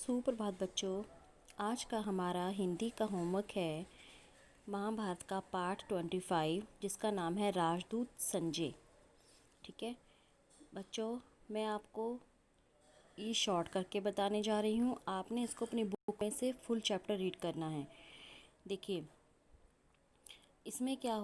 सुप्रभात बच्चों। आज का हमारा हिंदी का होमवर्क है महाभारत का पार्ट 25 जिसका नाम है राजदूत संजय। ठीक है बच्चों, मैं आपको ये शॉर्ट करके बताने जा रही हूँ। आपने इसको अपनी बुक में से फुल चैप्टर रीड करना है। देखिए इसमें क्या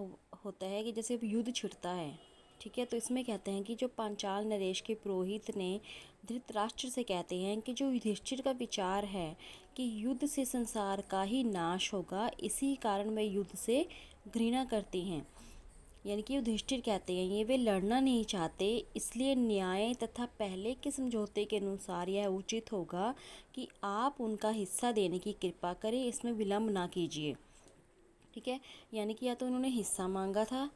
होता है कि जैसे युद्ध छिड़ता है, ठीक है, तो इसमें कहते हैं कि जो पांचाल नरेश के पुरोहित ने धृतराष्ट्र से कहते हैं कि जो युधिष्ठिर का विचार है कि युद्ध से संसार का ही नाश होगा, इसी कारण वे युद्ध से घृणा करते हैं। यानी कि युधिष्ठिर कहते हैं ये वे लड़ना नहीं चाहते, इसलिए न्याय तथा पहले के समझौते के अनुसार यह उचित होगा कि आप उनका हिस्सा देने की कृपा करें, इसमें विलम्ब ना कीजिए। ठीक है, यानी कि या तो उन्होंने हिस्सा मांगा था,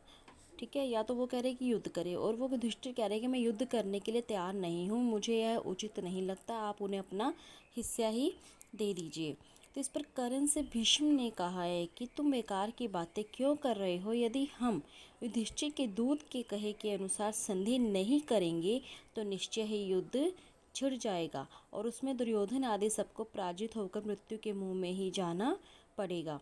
ठीक है, या तो वो कह रहे कि युद्ध करे, और वो युधिष्ठिर कह रहे कि मैं युद्ध करने के लिए तैयार नहीं हूँ, मुझे यह उचित नहीं लगता, आप उन्हें अपना हिस्सा ही दे दीजिए। तो इस पर कर्ण से भीष्म ने कहा है कि तुम बेकार की बातें क्यों कर रहे हो। यदि हम युधिष्ठिर के दूत के कहे के अनुसार संधि नहीं करेंगे तो निश्चय ही युद्ध छिड़ जाएगा और उसमें दुर्योधन आदि सबको पराजित होकर मृत्यु के मुंह में ही जाना पड़ेगा।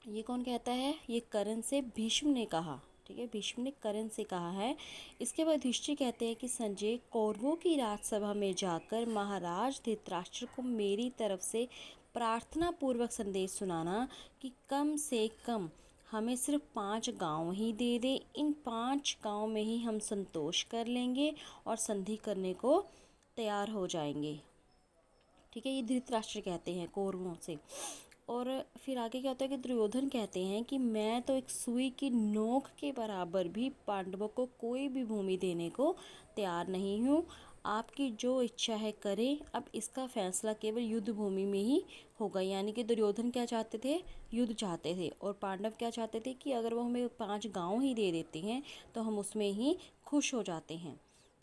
ये कौन कहता है? ये कर्ण से भीष्म ने कहा। ठीक है, भीष्म ने कर्ण से कहा है। इसके बाद युधिष्ठिर कहते हैं कि संजय, कौरवों की राजसभा में जाकर महाराज धृतराष्ट्र को मेरी तरफ से प्रार्थना पूर्वक संदेश सुनाना कि कम से कम हमें सिर्फ 5 गांव ही दे दे, इन 5 गांव में ही हम संतोष कर लेंगे और संधि करने को तैयार हो जाएंगे। ठीक है, ये धृतराष्ट्र कहते हैं कौरवों से। और फिर आगे क्या होता है कि दुर्योधन कहते हैं कि मैं तो एक सुई की नोक के बराबर भी पांडवों को कोई भी भूमि देने को तैयार नहीं हूँ। आपकी जो इच्छा है करें, अब इसका फैसला केवल युद्ध भूमि में ही होगा। यानी कि दुर्योधन क्या चाहते थे? युद्ध चाहते थे। और पांडव क्या चाहते थे कि अगर वो हमें 5 गांव ही दे देते हैं तो हम उसमें ही खुश हो जाते हैं।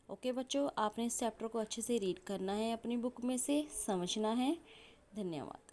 ओके बच्चों, आपने इस चैप्टर को अच्छे से रीड करना है, अपनी बुक में से समझना है। धन्यवाद।